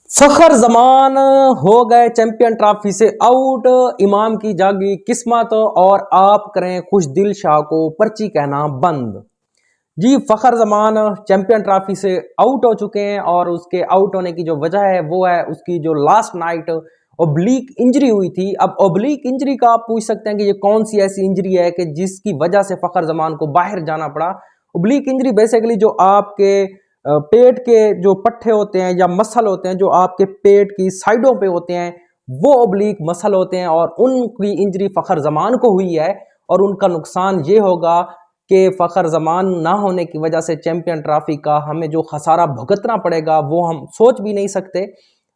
फखर जमान हो गए champion trophy से आउट। इमाम की जागी किस्मत और आप करें खुश दिल शाह को पर्ची कहना बंद। जी, फखर जमान चैंपियन ट्रॉफी से आउट हो चुके हैं और उसके आउट होने की जो वजह है वो है उसकी जो लास्ट नाइट ओब्लीक इंजरी हुई थी। अब ओब्लीक इंजरी का आप पूछ सकते हैं कि ये कौन सी ऐसी इंजरी है कि जिसकी वजह से फखर जमान को बाहर जाना पड़ा। ओब्लीक इंजरी बेसिकली जो आपके पेट के जो पट्टे होते हैं या मसल होते हैं जो आपके पेट की साइडों पे होते हैं वो ओब्लीक मसल होते हैं और उनकी इंजरी फखर जमान को हुई है। और उनका नुकसान ये होगा कि फखर जमान ना होने की वजह से चैंपियन ट्रॉफी का हमें जो खसारा भुगतना पड़ेगा वो हम सोच भी नहीं सकते।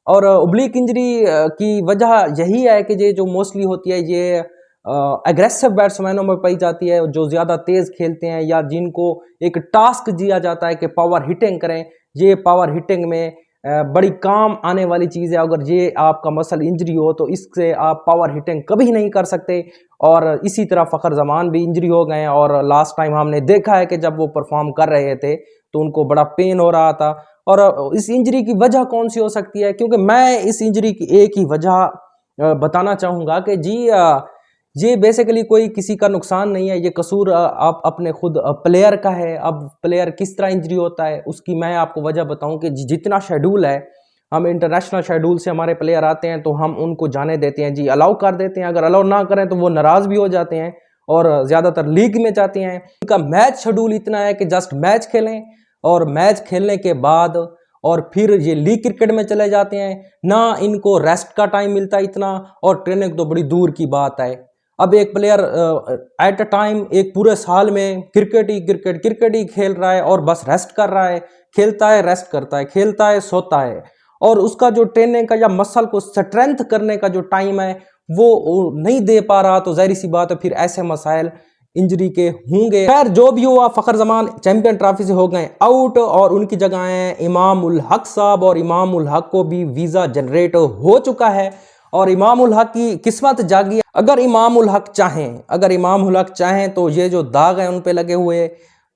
और ओब्लीक इंजरी की वजह यही है कि ये जो मोस्टली होती है ये एग्रेसिव बैट्समैनों में पाई जाती है जो ज़्यादा तेज़ खेलते हैं या जिनको एक टास्क दिया जाता है कि पावर हिटिंग करें। ये पावर हिटिंग में बड़ी काम आने वाली चीज़ है। अगर ये आपका मसल इंजरी हो तो इससे आप पावर हिटिंग कभी नहीं कर सकते। और इसी तरह फ़खर जमान भी इंजरी हो गए हैं और लास्ट टाइम हमने देखा है कि जब वो परफॉर्म कर रहे थे तो उनको बड़ा पेन हो रहा था। और इस इंजरी की वजह कौन सी हो सकती है, क्योंकि मैं इस इंजरी की एक ही वजह बताना चाहूँगा कि जी ये बेसिकली कोई किसी का नुकसान नहीं है, ये कसूर आप अपने खुद प्लेयर का है। अब प्लेयर किस तरह इंजरी होता है उसकी मैं आपको वजह बताऊं कि जितना शेड्यूल है, हम इंटरनेशनल शेड्यूल से हमारे प्लेयर आते हैं तो हम उनको जाने देते हैं, जी अलाउ कर देते हैं। अगर अलाउ ना करें तो वो नाराज़ भी हो जाते हैं और ज़्यादातर लीग में जाते हैं। उनका मैच शेड्यूल इतना है कि जस्ट मैच खेलें और मैच खेलने के बाद और फिर ये लीग क्रिकेट में चले जाते हैं। ना इनको रेस्ट का टाइम मिलता इतना, और ट्रेनिंग तो बड़ी दूर की बात है। अब एक प्लेयर एट अ टाइम एक पूरे साल में क्रिकेट ही खेल रहा है और बस रेस्ट कर रहा है, खेलता है रेस्ट करता है, खेलता है सोता है, और उसका जो ट्रेनिंग का या मसल को स्ट्रेंथ करने का जो टाइम है वो नहीं दे पा रहा, तो जाहिर सी बात है फिर ऐसे मसाइल इंजरी के होंगे। खैर जो भी हुआ, फखर जमान चैंपियन ट्रॉफी से हो गए आउट और उनकी जगह हैं इमाम उल हक साहब। और इमाम उल हक को भी वीज़ा जनरेट हो चुका है और इमाम उल हक की किस्मत जागी। अगर इमाम उल हक चाहें तो ये जो दाग हैं उन पे लगे हुए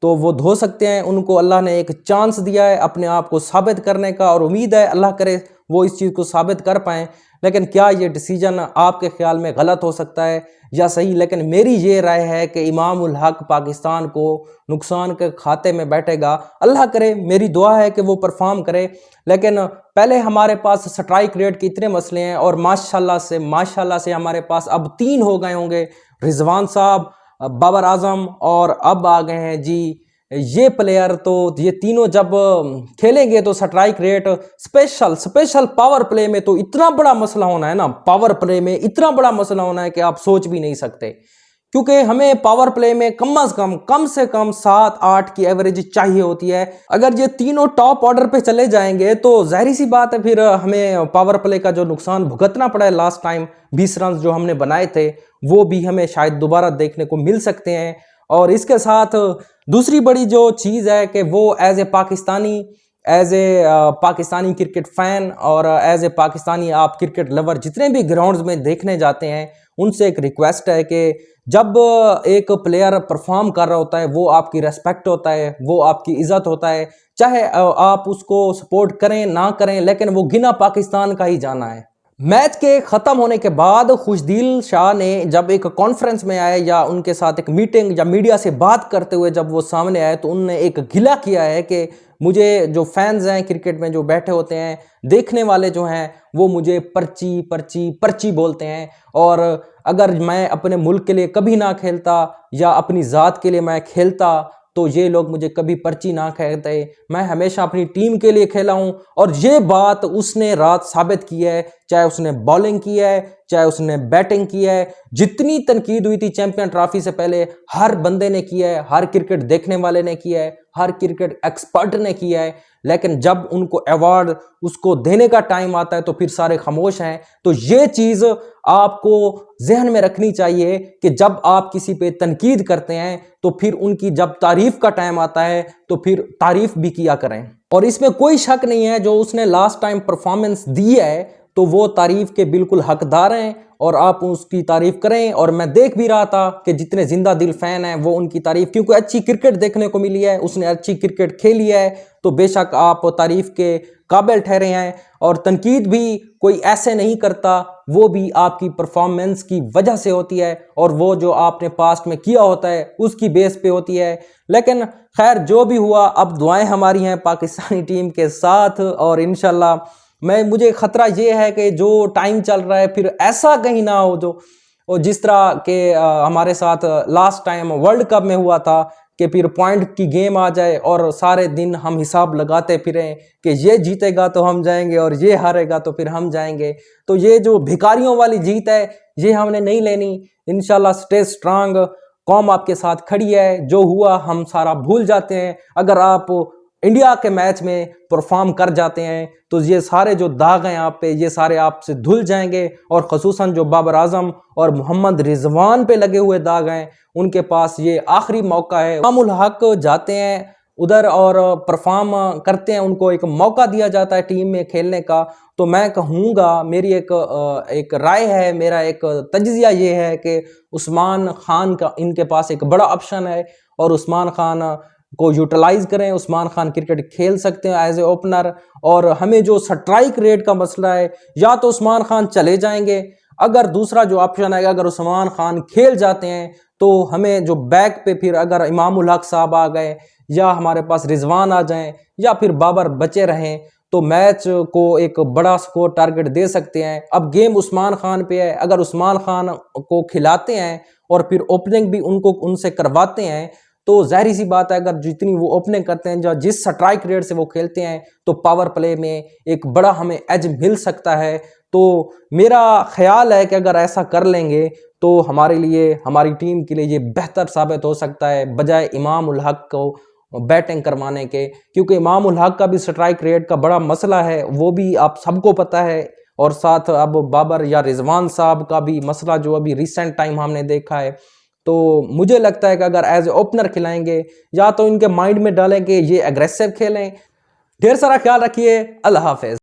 तो वो धो सकते हैं। उनको अल्लाह ने एक चांस दिया है अपने आप को साबित करने का और उम्मीद है अल्लाह करे वो इस चीज़ को साबित कर पाएँ। लेकिन क्या ये डिसीजन आपके ख्याल में गलत हो सकता है या सही? लेकिन मेरी ये राय है कि इमाम उल हक पाकिस्तान को नुकसान के खाते में बैठेगा। अल्लाह करे, मेरी दुआ है कि वो परफॉर्म करे। लेकिन पहले हमारे पास स्ट्राइक रेट के इतने मसले हैं और माशाल्लाह से हमारे पास अब 3 हो गए होंगे, रिजवान साहब, बाबर आजम और अब आ गए हैं जी ये प्लेयर। तो ये तीनों जब खेलेंगे तो strike rate special power play में तो इतना बड़ा मसला होना है ना, पावर प्ले में इतना बड़ा मसला होना है कि आप सोच भी नहीं सकते। क्योंकि हमें पावर प्ले में कम से कम 7-8 की एवरेज चाहिए होती है। अगर ये तीनों टॉप ऑर्डर पे चले जाएंगे तो जाहिर सी बात है फिर हमें पावर प्ले का जो नुकसान भुगतना पड़ा है लास्ट टाइम 20 रन जो हमने बनाए थे वो भी हमें शायद दोबारा देखने को मिल सकते हैं। और इसके साथ दूसरी बड़ी जो चीज़ है कि वो as a Pakistani cricket fan और एज ए पाकिस्तानी आप क्रिकेट लवर जितने भी ग्राउंड्स में देखने जाते हैं उनसे एक रिक्वेस्ट है कि जब एक प्लेयर परफॉर्म कर रहा होता है वो आपकी रेस्पेक्ट होता है, वो आपकी इज्जत होता है, चाहे आप उसको सपोर्ट करें ना करें, लेकिन वो गिना पाकिस्तान का ही जाना है। मैच के ख़त्म होने के बाद खुशदिल शाह ने जब एक कॉन्फ्रेंस में आए या उनके साथ एक मीटिंग या मीडिया से बात करते हुए जब वो सामने आए तो उन्होंने एक गिला किया है कि मुझे जो फैंस हैं क्रिकेट में जो बैठे होते हैं, देखने वाले जो हैं, वो मुझे पर्ची बोलते हैं। और अगर मैं अपने मुल्क के लिए कभी ना खेलता या अपनी ज़ात के लिए मैं खेलता तो ये लोग मुझे कभी पर्ची ना कहते। मैं हमेशा अपनी टीम के लिए खेला हूँ और ये बात उसने रात साबित की है, चाहे उसने बॉलिंग की है चाहे उसने बैटिंग की है। जितनी तनकीद हुई थी चैंपियन ट्रॉफी से पहले हर बंदे ने किया है, हर क्रिकेट देखने वाले ने किया है, हर क्रिकेट एक्सपर्ट ने किया है। लेकिन जब उनको अवार्ड उसको देने का टाइम आता है तो फिर सारे खामोश हैं। तो ये चीज़ आपको जहन में रखनी चाहिए कि जब आप किसी पे तनकीद करते हैं तो फिर उनकी जब तारीफ का टाइम आता है तो फिर तारीफ भी किया करें। और इसमें कोई शक नहीं है जो उसने लास्ट टाइम परफॉर्मेंस दी है तो वो तारीफ़ के बिल्कुल हकदार हैं और आप उसकी तारीफ़ करें। और मैं देख भी रहा था कि जितने जिंदा दिल फ़ैन हैं वो उनकी तारीफ़, क्योंकि अच्छी क्रिकेट देखने को मिली है, उसने अच्छी क्रिकेट खेली है, तो बेशक आप तारीफ़ के काबिल ठहरे हैं। और तनकीद भी कोई ऐसे नहीं करता, वो भी आपकी परफॉर्मेंस की वजह से होती है और वो जो आपने पास्ट में किया होता है उसकी बेस पे होती है। लेकिन खैर जो भी हुआ, अब दुआएं हमारी हैं पाकिस्तानी टीम के साथ और इंशाल्लाह मुझे ख़तरा ये है कि जो टाइम चल रहा है फिर ऐसा कहीं ना हो जो और जिस तरह के हमारे साथ लास्ट टाइम वर्ल्ड कप में हुआ था कि फिर पॉइंट की गेम आ जाए और सारे दिन हम हिसाब लगाते फिरें कि ये जीतेगा तो हम जाएंगे और ये हारेगा तो फिर हम जाएंगे। तो ये जो भिखारियों वाली जीत है ये हमने नहीं लेनी। इंशाल्लाह स्टे स्ट्रांग, कौम आपके साथ खड़ी है, जो हुआ हम सारा भूल जाते हैं। अगर आप इंडिया के मैच में परफॉर्म कर जाते हैं तो ये सारे जो दाग हैं आप पे, ये सारे आपसे धुल जाएंगे। और ख़ुसूसन जो बाबर आजम और मोहम्मद रिजवान पे लगे हुए दाग हैं, उनके पास ये आखिरी मौका है। इमामुल हक जाते हैं उधर और परफॉर्म करते हैं, उनको एक मौका दिया जाता है टीम में खेलने का। तो मैं कहूँगा, मेरी एक राय है, मेरा एक तज्जिया ये है कि उस्मान खान का इनके पास एक बड़ा ऑप्शन है और उस्मान खान को यूटिलाइज करें। उस्मान खान क्रिकेट खेल सकते हैं एज ए ओपनर। और हमें जो स्ट्राइक रेट का मसला है, या तो उस्मान खान चले जाएंगे, अगर दूसरा जो ऑप्शन है अगर उस्मान खान खेल जाते हैं तो हमें जो बैक पे फिर अगर इमामुल हक साहब आ गए या हमारे पास रिजवान आ जाएं या फिर बाबर बचे रहें तो मैच को एक बड़ा स्कोर टारगेट दे सकते हैं। अब गेम उस्मान खान पे है, अगर उस्मान खान को खिलाते हैं और फिर ओपनिंग भी उनसे करवाते हैं तो जाहिर सी बात है, अगर जितनी वो ओपनिंग करते हैं, जिस स्ट्राइक रेट से वो खेलते हैं, तो पावर प्ले में एक बड़ा हमें एज मिल सकता है। तो मेरा ख्याल है कि अगर ऐसा कर लेंगे तो हमारे लिए, हमारी टीम के लिए ये बेहतर साबित हो सकता है बजाय इमामुल हक को बैटिंग करवाने के। क्योंकि इमामुल हक का भी स्ट्राइक रेट का बड़ा मसला है, वो भी आप सबको पता है। और साथ अब बाबर या रिजवान साहब का भी मसला जो अभी रिसेंट टाइम हमने देखा है। तो मुझे लगता है कि अगर एज ए ओपनर खिलाएंगे या तो इनके माइंड में डालें कि ये एग्रेसिव खेलें। ढेर सारा ख्याल रखिए। अल्लाह हाफिज।